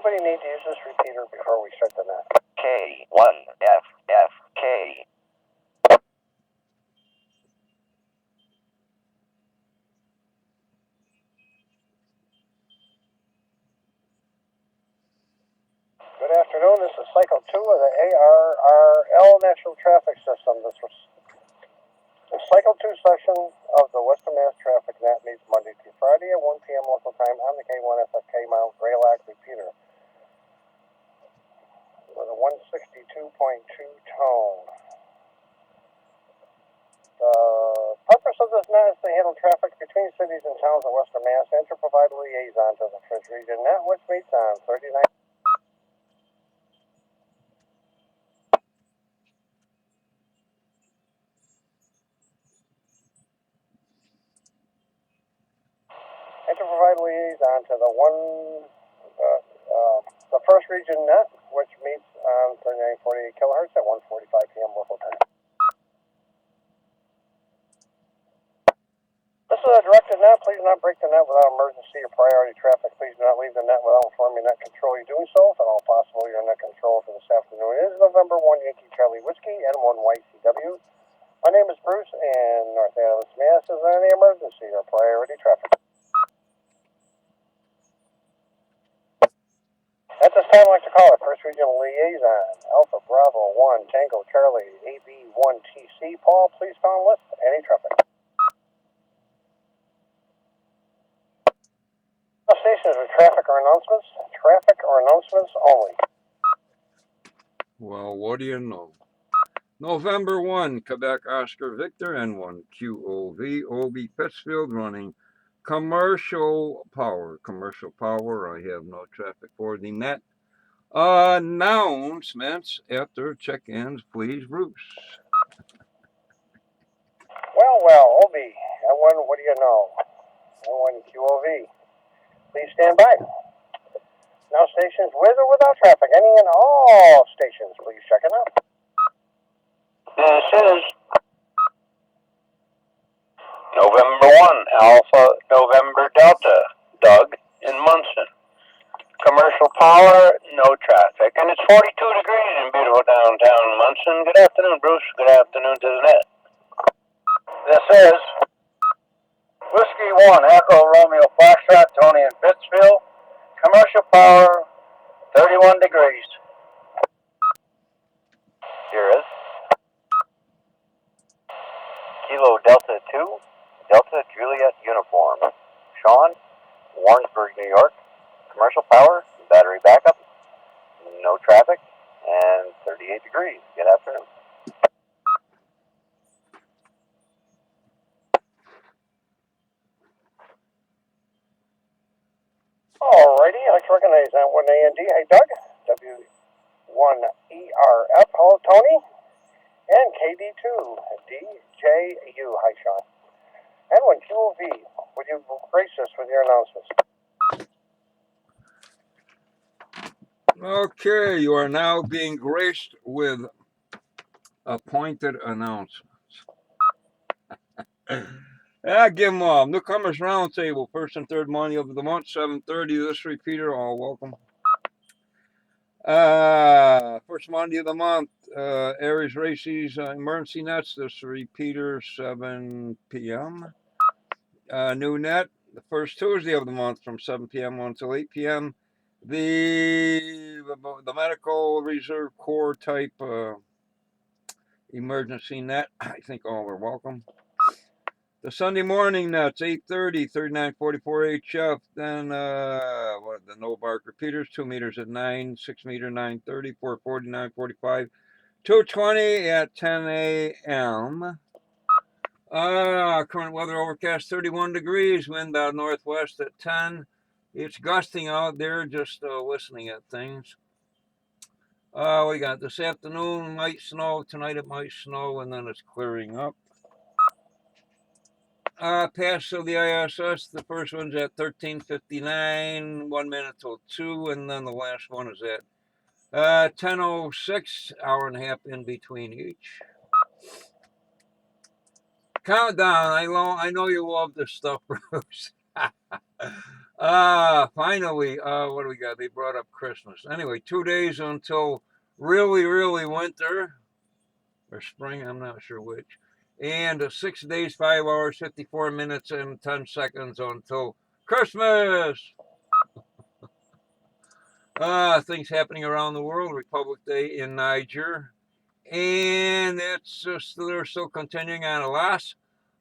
Anybody need to use this repeater before we start the net? K1FFK. Good afternoon. This is Cycle 2 of the ARRL Natural Traffic System. This was the Cycle 2 section of the Western Mass Traffic Net meets Monday through Friday at 1 p.m. local time on the K1FFK Mount Greylock repeater with a 162.2 tone. The purpose of this net is to handle traffic between cities and towns of Western Mass and to provide a liaison to the First Region Net, which meets on 39. And to provide liaison to the First Region Net, which meets on 3948 kilohertz at 1:45 p.m. local time. This is a directed net. Please do not break the net without emergency or priority traffic. Please do not leave the net without informing net control you're doing so. If at all possible, your net control for this afternoon is November 1 Yankee Charlie Whiskey N1 YCW. My name is Bruce, and North Adams, Mass. Is there any emergency or priority traffic? At this time, I'd like to call our First Regional Liaison, Alpha Bravo 1 Tango Charlie AB1 TC. Paul, please call and list any traffic. Stations with traffic or announcements. Traffic or announcements only. Well, what do you know? November 1, Quebec Oscar Victor N1 QOV OB Pittsfield running commercial power. Commercial power. I have no traffic for the net. Announcements after check-ins, please, Bruce. Well, OB, N1, what do you know? N1 QOV. Please stand by. Now stations with or without traffic, any and all stations, please check it out. This is November 1 Alpha November Delta Doug in Munson. Commercial power, no traffic, and it's 42 degrees in beautiful downtown Munson. Good afternoon, Bruce. Good afternoon to the net. This is Whiskey 1 Echo Romeo Foxtrot, Tony in Pittsfield. Commercial power, 31 degrees. Here is Kilo Delta 2, Delta Juliet Uniform. Sean, Warrensburg, New York. Commercial power, battery backup, no traffic, and 38 degrees. Good afternoon. Alrighty, I like to recognize that one A&D. Hey, Doug. W1ERF. Hello, Tony. And KD2. DJU. Hi, Sean. N1 QOV. Would you grace us with your announcements? Okay, you are now being graced with appointed announcements. Give them all. Newcomers Roundtable, first and third Monday of the month, 7:30. This repeater, all welcome. First Monday of the month, Aries Races, emergency nets. This repeater, 7 p.m. New net, the first Tuesday of the month from 7 p.m. until 8 p.m. The medical reserve corps type emergency net. I think all are welcome. The Sunday morning nets, 8:30, 3944 HF. Then the no bark repeaters, 2 meters at 9, 6 meter 930, 440, 945, 220 at 10 a.m. Current weather overcast, 31 degrees, wind out northwest at 10. It's gusting out there, just listening at things. We got this afternoon, might snow. Tonight it might snow, and then it's clearing up. Pass of the ISS, the first one's at 13:59, 1 minute till 2, and then the last one is at 10:06, hour and a half in between each. Countdown. I know you love this stuff, Bruce. Finally, what do we got? They brought up Christmas. Anyway, 2 days until really winter or spring. I'm not sure which. And 6 days, 5 hours, 54 minutes, and 10 seconds until Christmas. Things happening around the world. Republic Day in Niger. And it's just, they're still continuing on Las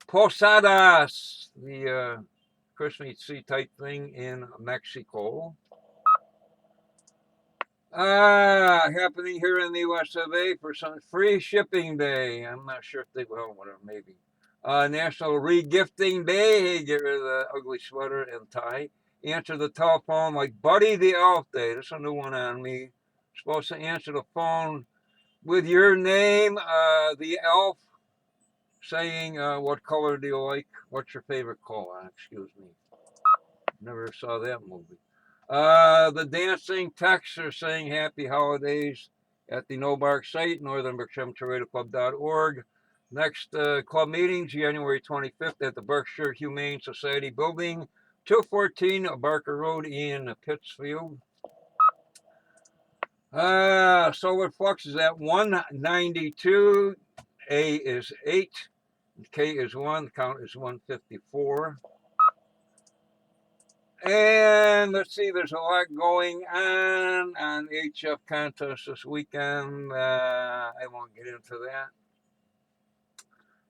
Posadas, the Christmas tree type thing in Mexico. Happening here in the US of A for some free shipping day. I'm not sure if they will, whatever, maybe. National Regifting Day. Hey, get rid of the ugly sweater and tie. Answer the telephone like Buddy the Elf Day. That's a new one on me. Supposed to answer the phone with your name, the elf, saying, what color do you like? What's your favorite color? Excuse me. Never saw that movie. The dancing texts are saying happy holidays at the Nobark site, northernberkshire.org. Next club meeting, January 25th at the Berkshire Humane Society building, 214 Barker Road in Pittsfield. Solar flux is at 192. A is 8. K is 1. The count is 154. And let's see, there's a lot going on HF contest this weekend. I won't get into that.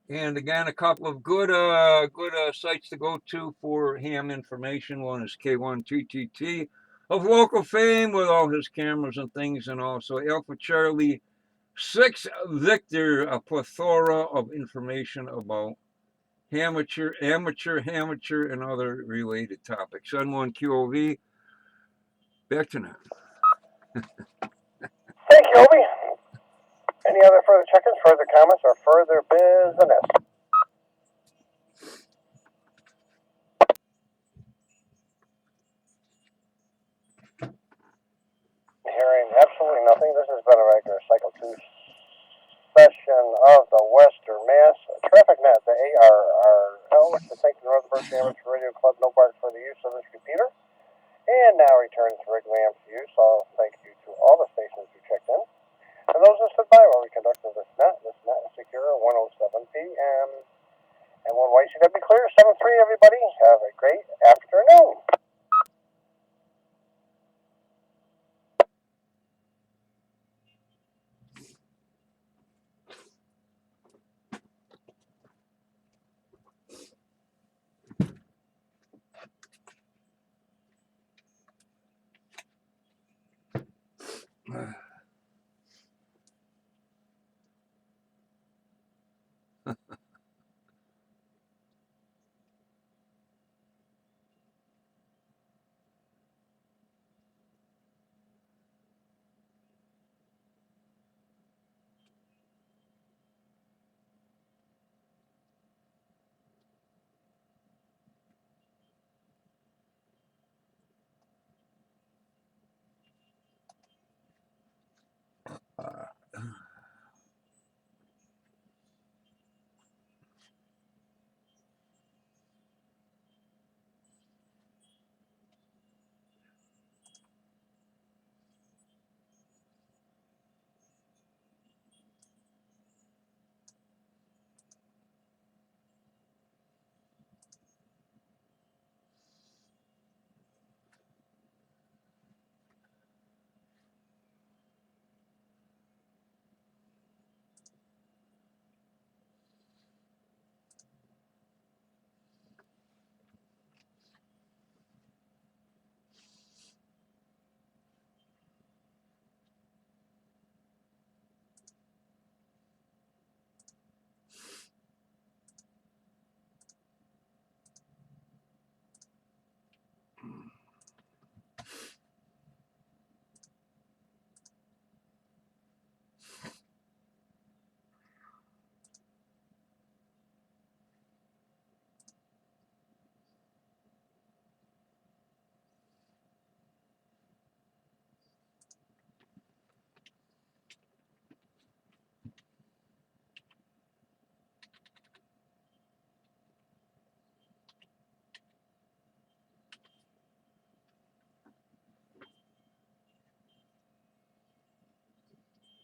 And again, a couple of good sites to go to for ham information. One is K1TTT of local fame with all his cameras and things, and also Alpha Charlie 6 Victor, a plethora of information about amateur, and other related topics. Sun1 QOV. Back to now. Thank you, Obi. Any other further check-ins, further comments, or further business? Hearing absolutely nothing. This has been a regular Cycle 2 session of the Western Mass Traffic Net, the ARRL, which is thank the Northern Berkshire Amateur Radio Club, No Bark, for the use of this repeater. And now returns to regular amp use. So thank you to all the stations who checked in. And those who stood by while we conducted this net is secure 107 p.m. And one way should be clear, 7-3, everybody. Have a great afternoon.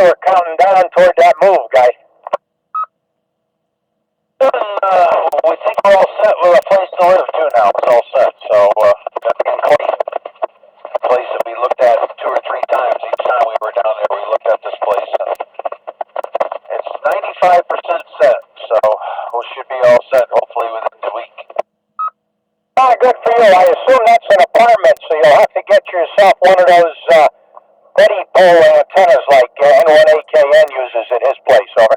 we're counting down toward that move, guy. We think we're all set with a place to live too now. It's all set. So, everything clean. Place that we looked at 2 or 3 times each time we were down there. We looked at this place, and it's 95% set. So we should be all set hopefully within the week. Ah, good for you. I assume that's an apartment, so you'll have to get yourself one of those Betty pole antennas like N1AKN uses at his place. Over.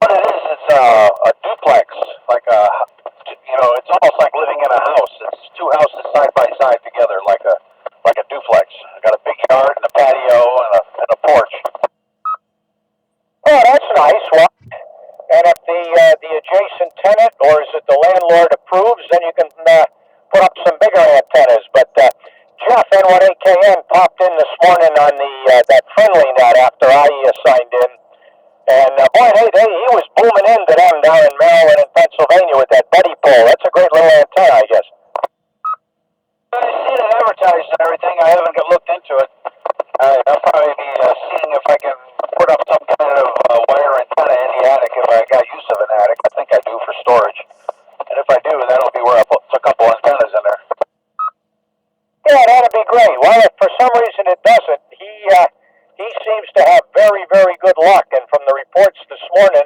What it is, it's a duplex, like it's almost like living in a house. It's 2 houses side by side together, like a duplex. I got a big yard and a patio and a porch. Oh, that's nice. Well, and if the adjacent tenant, or is it the landlord, approves, then you can put up some bigger antennas. But Jeff N1AKN popped in this morning on that friendly net after I signed in. And boy, he was booming into them down in Maryland and Pennsylvania with that Betty pole. That's a great little antenna, I guess. I've seen it advertised and everything. I haven't looked into it. I'll probably be seeing if I can put up some kind of wire antenna in the attic if I got use of an attic. I think I do for storage. And if I do, that'll be where I put a couple antennas in there. Yeah, that'd be great. Well, if for some reason it doesn't, he seems to have very, very good luck. And from the reports this morning,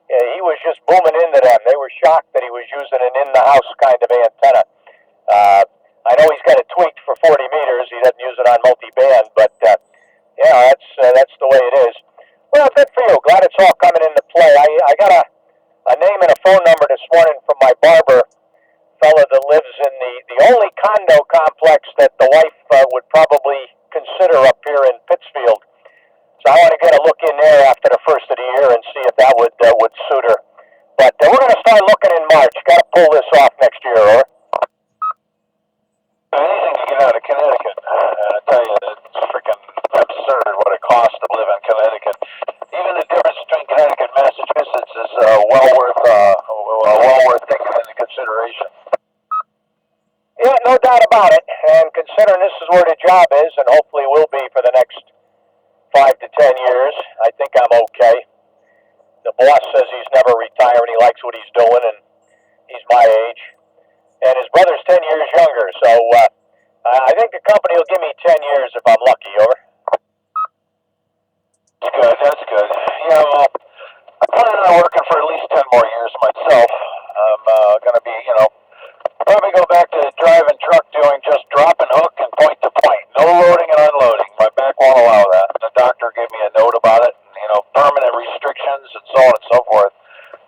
he was just booming into them. They were shocked that he was using an in-the-house kind of antenna. I know he's got it tweaked for 40 meters. He doesn't use it on multi-band, but that's the way it is. Well, good for you. Glad it's all coming into play. I got a name and a phone number this morning from my barber, fella that lives in the only condo complex that the wife would probably consider up here in Pittsfield. So I want to get a look in there after the first of the year and see if that would suit her. But we're going to start looking in March. Got to pull this off next year, or? Anything to get out of Connecticut. I tell you, it's freaking absurd what it costs to live in Connecticut. Even the difference between Connecticut and Massachusetts is well worth taking into consideration. Yeah, no doubt about it. And considering this is where the job is, and hopefully will be for the next 5 to 10 years, I think I'm okay. The boss says he's never retiring. He likes what he's doing, and he's my age. And his brother's 10 years younger, so I think the company will give me 10 years if I'm lucky, over. That's good. Yeah, well, I plan on working for at least 10 more years myself. I'm going to be, probably go back to driving truck, doing just drop and hook and point to point. No loading and unloading. My back won't allow that. The doctor gave me a note about it, and, permanent restrictions and so on and so forth.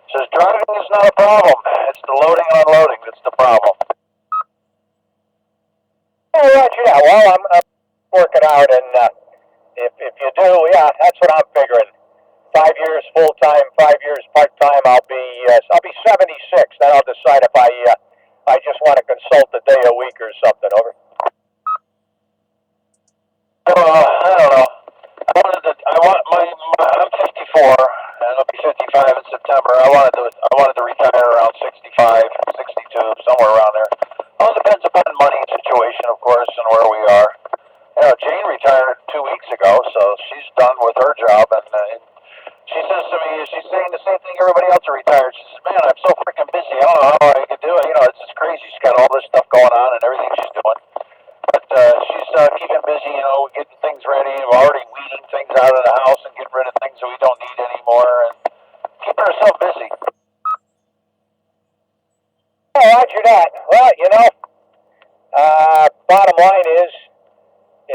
Says driving is not a problem. It's the loading and unloading that's the problem. Oh, Roger that. Well, I'm working out, and if you do, yeah, that's what I'm figuring. 5 years full time, 5 years part time. I'll be 76. Then I'll decide if I just want to consult a day a week or something. Over. I don't know. I'm 54, and I'll be 55 in September. I wanted to retire around 65, 62, somewhere around there. All depends upon money situation, of course, and where we are. Jane retired 2 weeks ago, so she's done with her job, and she says to me, she's saying the same thing everybody else are retired. She says, man, I'm so freaking busy. I don't know how I can do it. It's just crazy. She's got all this stuff going on and everything she's doing. But she's keeping busy, getting things ready. We're already weeding things out of the house and getting rid of things that we don't need anymore, and keeping herself busy. Oh, Roger that. Well, bottom line is,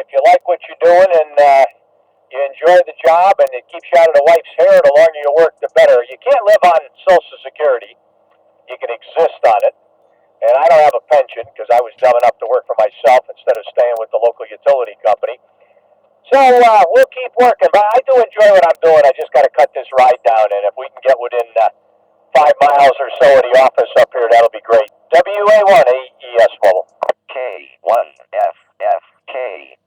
if you like what you're doing and you enjoy the job and it keeps you out of the wife's hair, the longer you work, the better. You can't live on Social Security. You can exist on it. And I don't have a pension because I was dumb enough to work for myself instead of staying with the local utility company. So we'll keep working. But I do enjoy what I'm doing. I just got to cut this ride down. And if we can get within 5 miles or so of the office up here, that'll be great. WA1AES Mobile. K1FFK.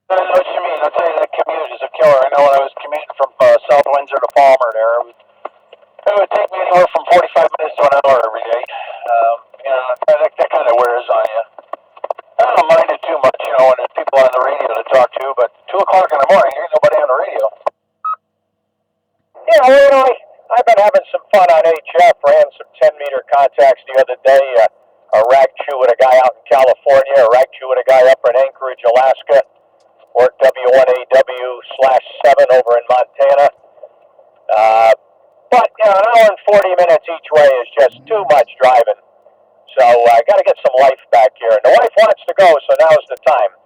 I know what you mean. I'll tell you, that commute is a killer. I know when I was commuting from South Windsor to Palmer there, it would take me anywhere from 45 minutes to an hour every day. That kind of wears on you. I don't mind it too much, when there's people on the radio to talk to, but o'clock in the morning. There ain't nobody on the radio. Yeah, well, you know, I've been having some fun on HF. Ran some 10-meter contacts the other day. A rag chew with a guy out in California, a rag chew with a guy up in Anchorage, Alaska. Worked W1AW/7 over in Montana. But, you know, an hour and 40 minutes each way is just too much driving. So I got to get some life back here. And the wife wants to go, so now's the time.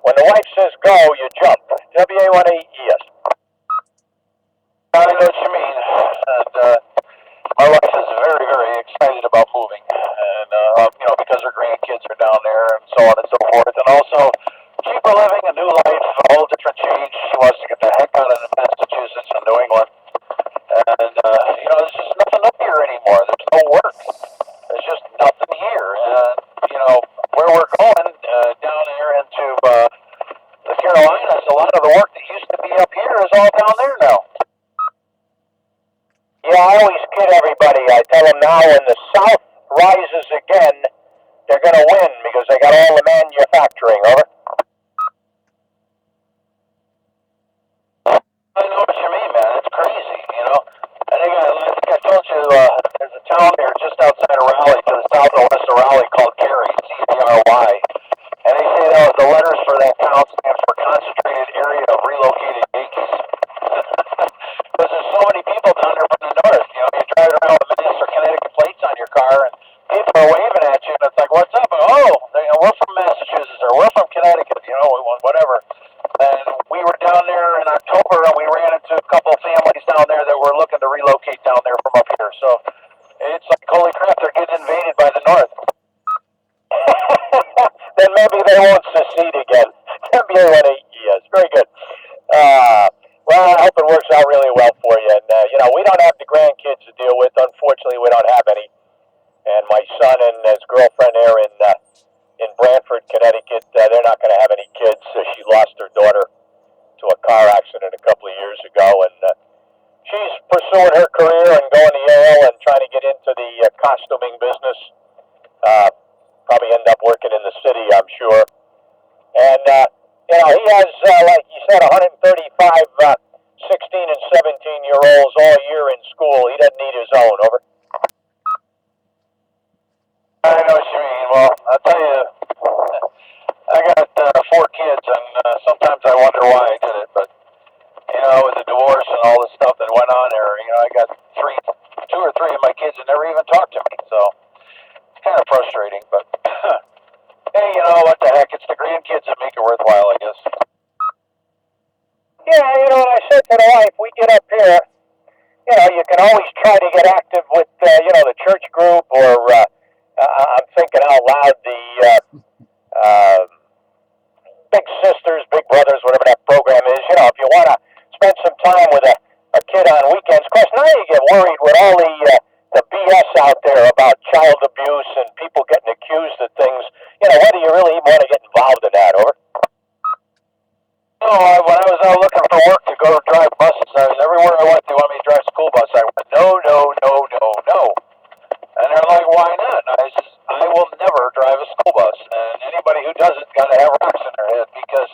When the wife says go, you jump. WA1AES. I know what you mean. And my wife is very, very excited about moving. And, you know, because her grandkids are down there and so on and so forth. And also, cheaper living, a new life, a whole different change. She wants to get the heck out of Massachusetts and New England. And, you know, there's just nothing up here anymore. There's no work. There's just nothing here. And, you know, where we're going down there into the Carolinas, a lot of the work that used to be up here is all down there now. Yeah, I always kid everybody. I tell them now when the South rises again, they're going to win because they got all the manufacturing, over. I know what you mean, man. It's crazy, you know. I think I told you there's a town here just outside of Raleigh, to the south and west of Raleigh, called Cary, C-A-R-Y. And they say that the letters for that town stand for Concentrated Area of Relocated Yankees. Because there's so many people down there from the north. You know, you drive around with Mass or Connecticut plates on your car, and people are waving at you, and it's like, what's up? Oh, we're from Massachusetts, or we're from Connecticut, you know, whatever. And we were down there in October, and we ran into a couple of families down there that were looking to relocate down there from up here. So it's like, holy crap, they're getting invaded by the north. Then maybe they won't secede again. WA1AES. Very good. Well, I hope it works out really well for you. And, you know, we don't have the grandkids to deal with. Unfortunately, we don't have any. And my son and his girlfriend there in Branford, Connecticut, they're not going to have any kids. She lost her daughter to a car accident a couple of years ago. And she's pursuing her career and going to Yale and trying to get into the costuming business. Probably end up working in the city, I'm sure. And, you know, he has, like you said, 135 16 and 17-year-olds all year in school. He doesn't need his own, over. I know what you mean. Well, I'll tell you, I got 4 kids, and sometimes I wonder why I did it. But, you know, with the divorce and all the stuff that went on there, you know, I got 2 or 3 of my kids that never even talked to me. So it's kind of frustrating, but hey, you know, what the heck? It's the grandkids that make it worthwhile, I guess. Yeah, you know, I said to the wife, we get up here, you know, you can always try to get active with, you know, the church group or, I'm thinking out loud, the Big Sisters, Big Brothers, whatever that program is. You know, if you want to spend some time with a kid on weekends. Of course, now you get worried with all the BS out there about child abuse and people getting accused of things. You know, whether you really even want to get involved in that, over. No, when I was out looking for work to go drive buses, everywhere I went, they wanted me to drive school bus. I went, no, no, no, no, no. And they're like, why not? And I says, I will never drive a school bus. And anybody who does it got to have rocks in their head, because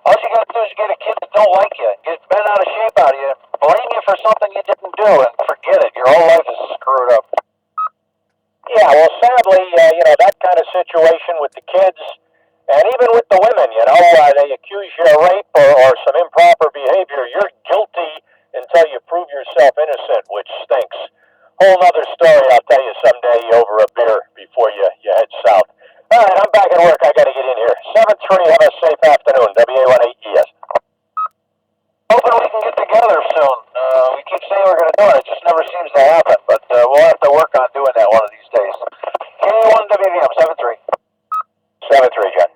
all you got to do is get a kid that don't like you, get bent out of shape out of you, blame you for something you didn't do, and forget it. Your whole life is screwed up. Yeah, well, sadly, you know, that kind of situation with the kids, and even with the women, you know, they accuse you of rape or some improper behavior. You're guilty until you prove yourself innocent, which stinks. Whole other story I'll tell you someday over a beer before you head south. All right, I'm back at work. I got to get in here. 7-3, have a safe afternoon. WA1AES. Hoping we can get together soon. We keep saying we're going to do it. It just never seems to happen. But we'll have to work on doing that one of these days. K1WVM, 7-3. 7-3, John.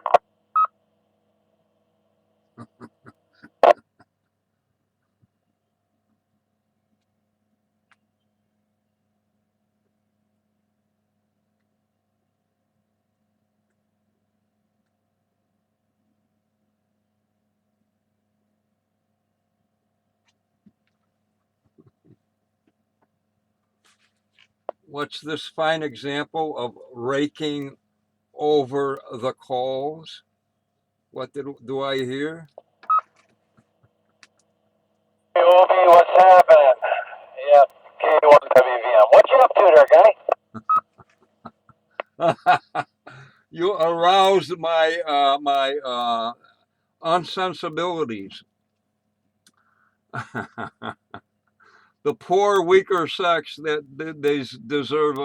What's this fine example of raking over the coals? What do I hear? what's happening? Yep, K1WVM. What you up to there, guy? You aroused my unsensibilities. The poor, weaker sex that they deserve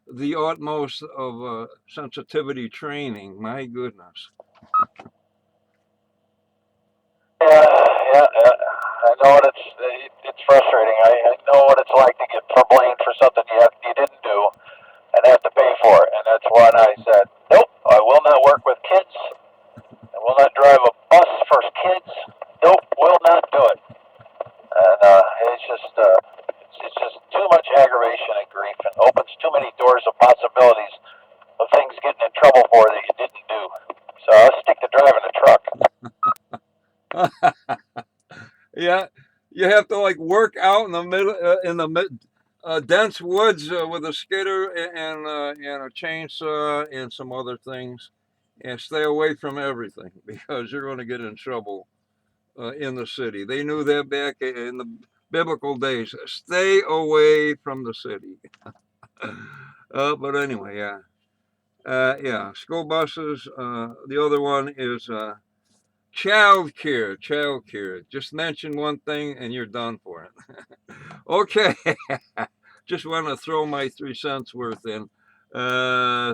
the utmost of sensitivity training. My goodness. Yeah. I know what it's frustrating. I know what it's like to get blamed for something you didn't do and have to pay for it. And that's when I said, nope, I will not work with kids. I will not drive a bus for kids. Nope, will not do it. And it's just too much aggravation and grief, and opens too many doors of possibilities of things getting in trouble for that you didn't do. So I'll stick to driving a truck. Yeah, you have to like work out in the middle in the dense woods with a skidder and a chainsaw and some other things, and stay away from everything because you're going to get in trouble in the city. They knew that back in the biblical days. Stay away from the city. But anyway, yeah. Yeah, school buses. The other one is child care. Child care. Just mention one thing and you're done for it. Okay. Just want to throw my 3 cents worth in.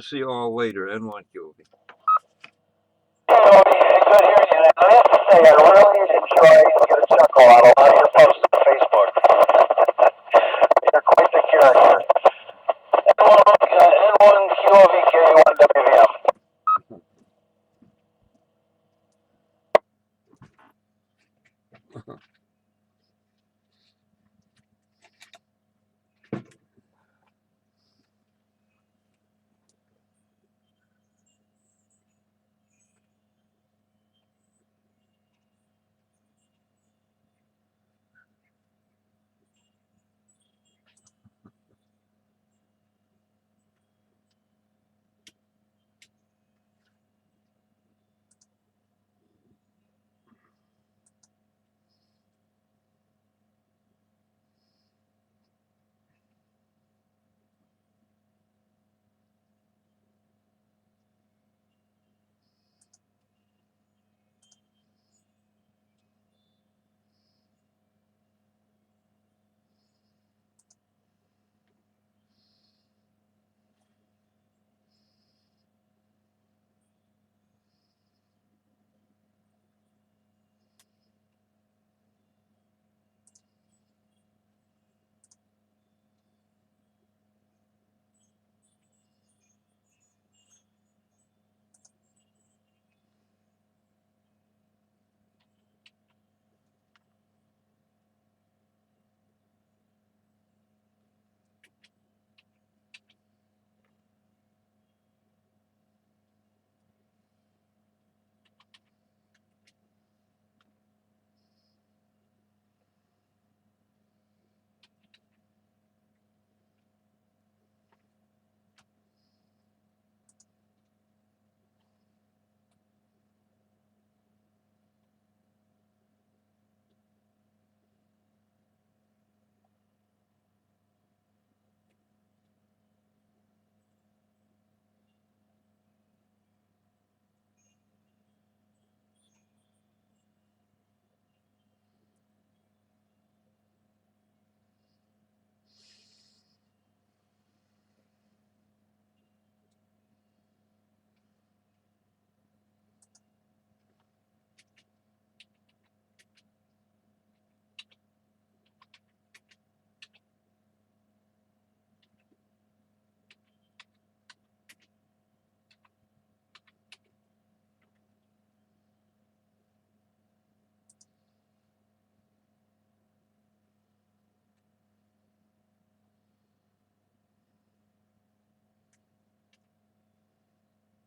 See you all later. N1QB. Hey, Obi, good hearing you. And I have to say, I really enjoy and get a chuckle out of a lot of your posts on Facebook. You're quite the character. N1QOVK1WVM.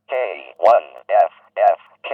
K1FFK.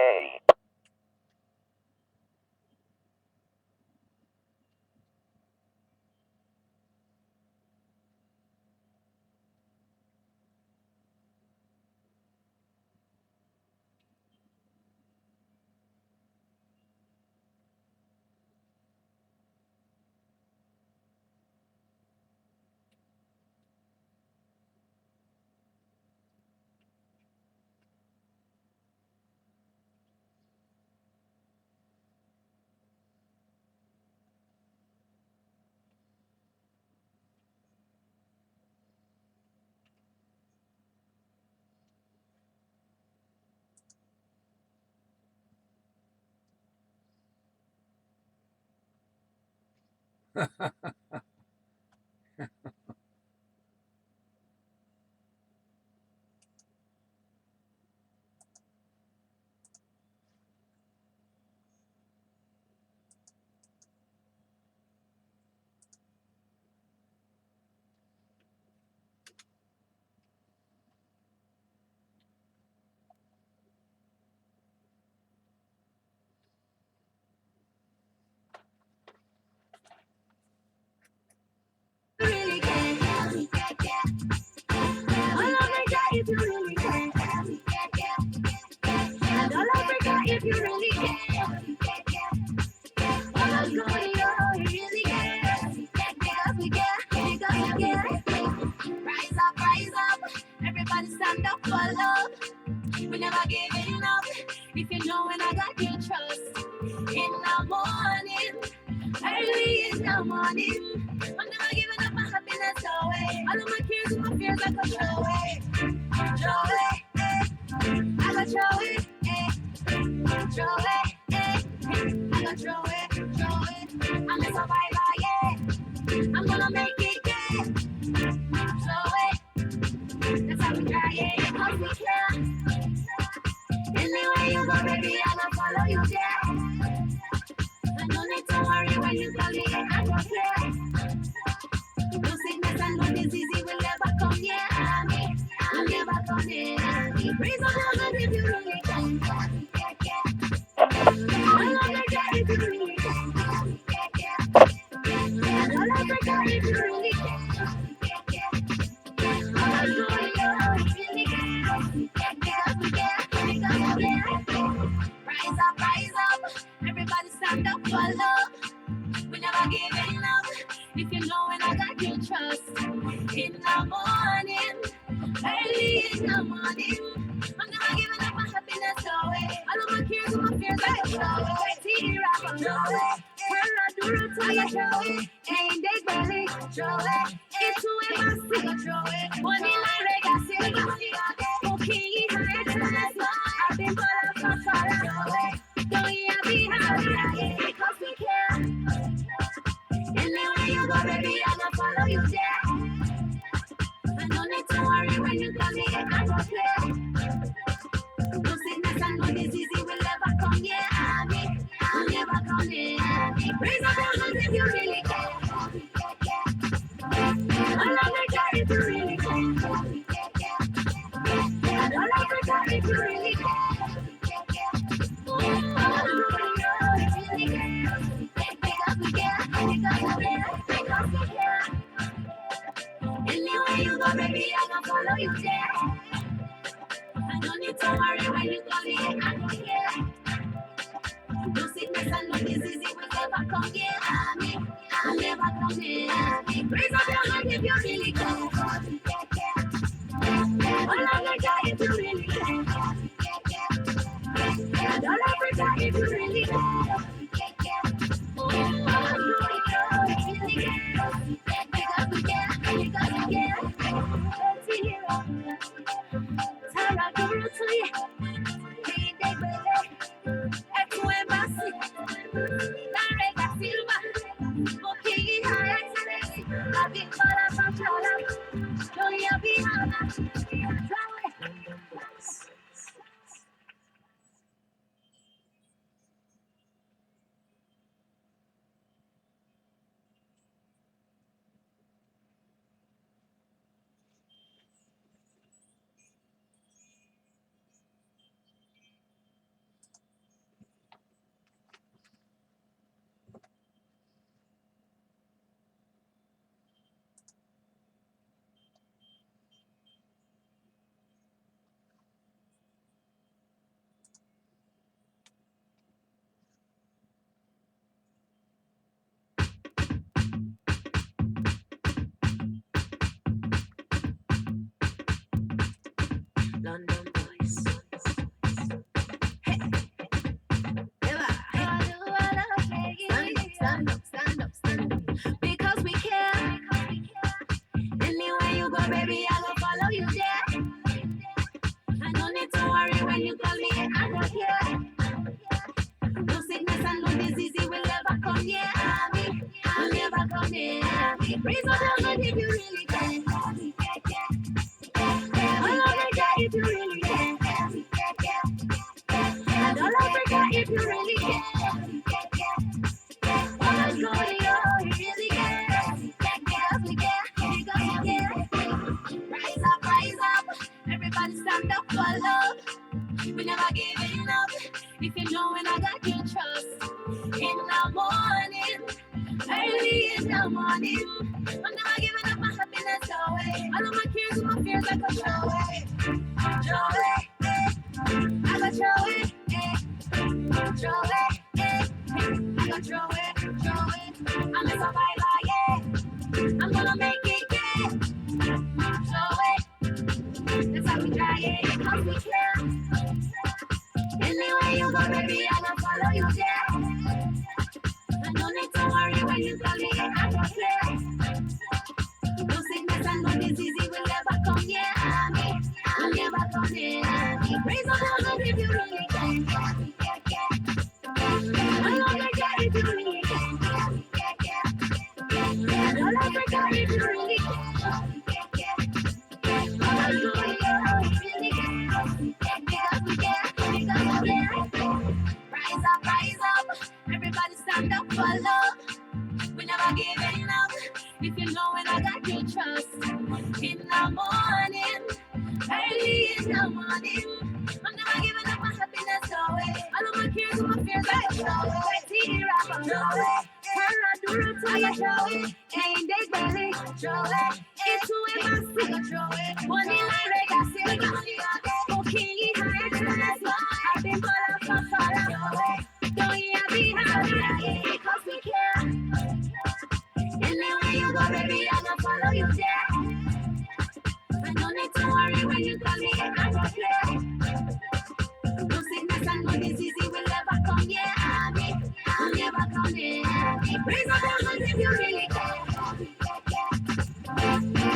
Really care. All Africa, if you really care. And all Africa, if you really care. All of Korea, really care. Because we care, because we care. Rise up, everybody stand up for love. We never giving up. If you know when I got your trust. In the morning, early in the morning, I'm never giving up my happiness away. All of my cares and my fears I could throw away. Throw away, I got throw it, throw away, I got throw it. I'm a survivor, yeah. I'm gonna make it, yeah. Throw it, that's how we try it, cause we care. Anywhere you go, baby, I'm gonna follow you there. I don't need to worry when you call me, I don't care. No sickness and no disease will never come near me. I'll never come near me. Raise up your hand if you really can. All Africa if you really can. All Africa if you really can. All Korea really can. Because we care, because we care. Rise up, everybody stand up for love. We never giving up. If you know when I got your trust. In the morning, early in the morning, I'm never giving up my happiness away. All of my cares and my fears I can throw away. Tear I can throw away. Turn around, do I can throw it. Ain't they belly, throw it. It's who am I still throw it. One in my rega, still okay, I've been caught up for throw it. Don't you be happy, because we care. Anywhere you go, baby, I'm gonna follow you there. I don't need to worry when you call me, I don't play. No sickness and no disease will never come near me. Will never come near me. Raise up your hands if you really care. All Africa if you really care. All Africa if you really care. All really care. Because we care, because we care, because we care. Anywhere you go, baby, I'm gonna follow you there. I don't need to worry when you call me, I don't care. No sickness and no disease will never come near me. I'll never come near me. Raise up your hand if you really care. All Africa if you really care. And all Africa if you really care. Because we care, because we care. Tara Guru to you. Hey, they will. Echo Embassy. Larega Silva. Okay, High Excellency. I've been called up from Chola. Don't you be hana. London voice. Hey, stand up, stand up, stand up. Because we care. Anywhere you go, baby, I will follow you there. I don't need to worry when you call me, I don't care. No sickness and no disease will never come near me. I'll never Raise up your hand if you really can. All Africa if you really can. And all Africa if you really can. Let's go, yo, you really can. Because we can, because we can. Rise up, everybody stand up for love. We never giving up. If you know when I got your trust. In the morning, early in the morning, I'm never giving up my happiness away. All of my cares and my fears I go throw away. Throw away, I go throw it, throw it, I go throw it. I'm a survivor, yeah. I'm gonna make it, yeah. Throw it, that's how we try it, cause we can. Anywhere you go, baby, I'm gonna follow you there. And no need to worry when you tell me I don't care. No sickness and no disease will never come near me. I'll never come near me. Raise up your hand if you really can. All Africa if you really can. And all Africa if you really can. All Africa if you really can. Because we can, because we can. Rise up, everybody stand up for love. We never giving up. If you know when I got your trust. In the morning, early in the morning, I'm never giving up my happiness away. All of my cares and my fears I go throw away. T-Rap, throw away. Paradura, I go throw it. Ain't they belly, throw it. It's who in my city, throw it. Money like legacy, okay, I've been for follow. Don't you be happy, because we can. Anywhere you go, baby, I'm gonna follow you there. I don't need to worry when you tell me I don't play. No sickness and no disease will never come near me. I'll never come near me. Raise up your hands if you really can.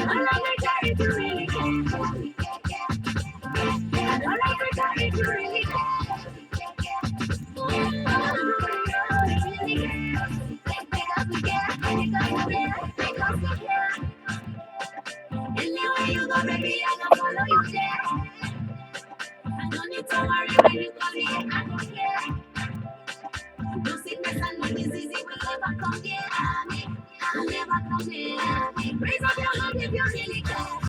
All Africa if you really can. And all Africa if you really can.